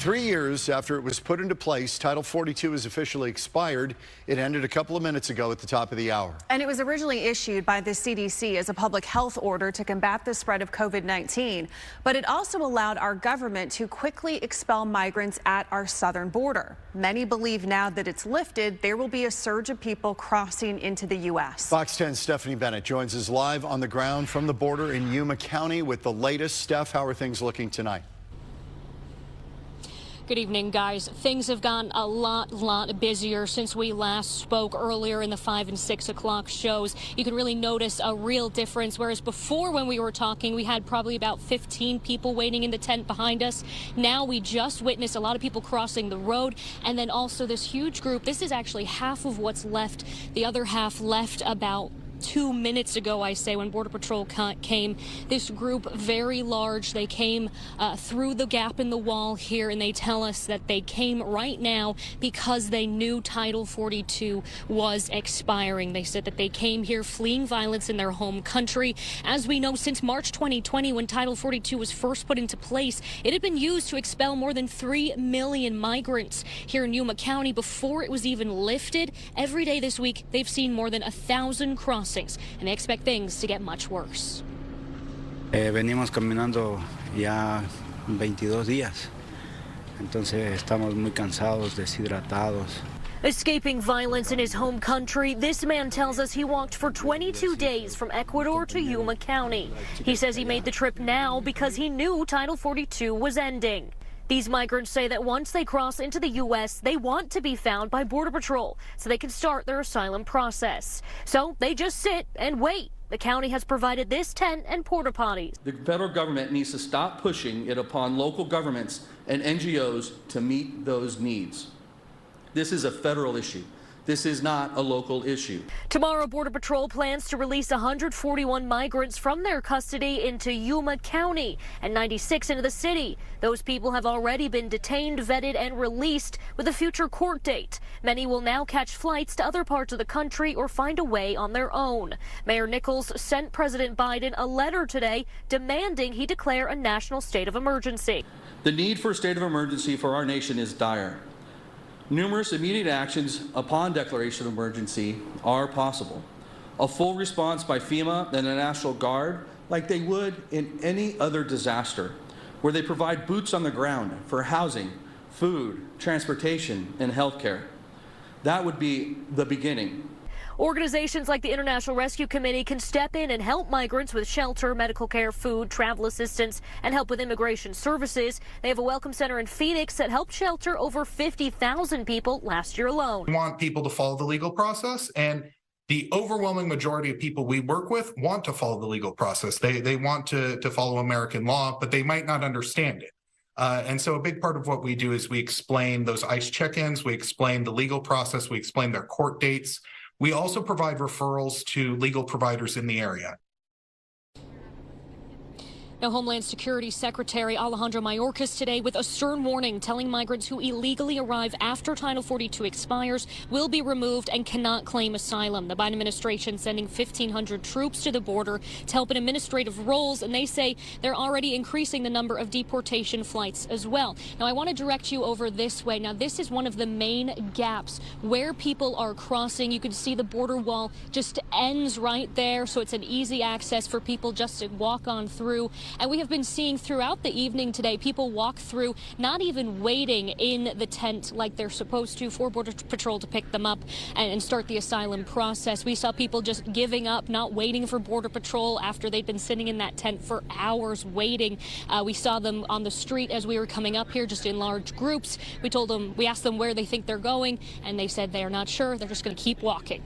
3 years after it was put into place, Title 42 is officially expired. It ended a couple of minutes ago at the top of the hour. And it was originally issued by the CDC as a public health order to combat the spread of COVID-19. But it also allowed our government to quickly expel migrants at our southern border. Many believe now that it's lifted, there will be a surge of people crossing into the U.S. Fox 10's Stephanie Bennett joins us live on the ground from the border in Yuma County with the latest. Steph, how are things looking tonight? Good evening, guys. Things have gotten a lot busier since we last spoke earlier in the 5 and 6 o'clock shows. You can really notice a real difference. Whereas before, when we were talking, we had probably about 15 people waiting in the tent behind us. Now we just witnessed a lot of people crossing the road, and then also this huge group. This is actually half of what's left. The other half left about 2 minutes ago, I say, when Border Patrol came. This group, very large, they came through the gap in the wall here, and they tell us that they came right now because they knew Title 42 was expiring. They said that they came here fleeing violence in their home country. As we know, since March 2020, when Title 42 was first put into place, it had been used to expel more than 3 million migrants here in Yuma County before it was even lifted. Every day this week, they've seen more than 1,000 crossings, and they expect things to get much worse. Venimos caminando ya 22 días, entonces estamos muy cansados, deshidratados. Escaping violence in his home country, this man tells us he walked for 22 days from Ecuador to Yuma County. He says he made the trip now because he knew Title 42 was ending. These migrants say that once they cross into the U.S., they want to be found by Border Patrol so they can start their asylum process. So they just sit and wait. The county has provided this tent and porta potties. The federal government needs to stop pushing it upon local governments and NGOs to meet those needs. This is a federal issue. This is not a local issue. Tomorrow, Border Patrol plans to release 141 migrants from their custody into Yuma County and 96 into the city. Those people have already been detained, vetted, and released with a future court date. Many will now catch flights to other parts of the country or find a way on their own. Mayor Nichols sent President Biden a letter today demanding he declare a national state of emergency. The need for a state of emergency for our nation is dire. Numerous immediate actions upon declaration of emergency are possible. A full response by FEMA and the National Guard, like they would in any other disaster, where they provide boots on the ground for housing, food, transportation, and health care. That would be the beginning. Organizations like the International Rescue Committee can step in and help migrants with shelter, medical care, food, travel assistance, and help with immigration services. They have a welcome center in Phoenix that helped shelter over 50,000 people last year alone. We want people to follow the legal process, and the overwhelming majority of people we work with want to follow the legal process. They want to follow American law, but they might not understand it. And so a big part of what we do is we explain those ICE check-ins, we explain the legal process, we explain their court dates. We also provide referrals to legal providers in the area. Now, Homeland Security Secretary Alejandro Mayorkas today with a stern warning telling migrants who illegally arrive after Title 42 expires will be removed and cannot claim asylum. The Biden administration sending 1,500 troops to the border to help in administrative roles, and they say they're already increasing the number of deportation flights as well. Now, I want to direct you over this way. Now, this is one of the main gaps where people are crossing. You can see the border wall just ends right there, so it's an easy access for people just to walk on through. And we have been seeing throughout the evening today, people walk through, not even waiting in the tent like they're supposed to for Border Patrol to pick them up and start the asylum process. We saw people just giving up, not waiting for Border Patrol after they'd been sitting in that tent for hours waiting. We saw them on the street as we were coming up here, just in large groups. We asked them where they think they're going, and they said they are not sure. They're just going to keep walking.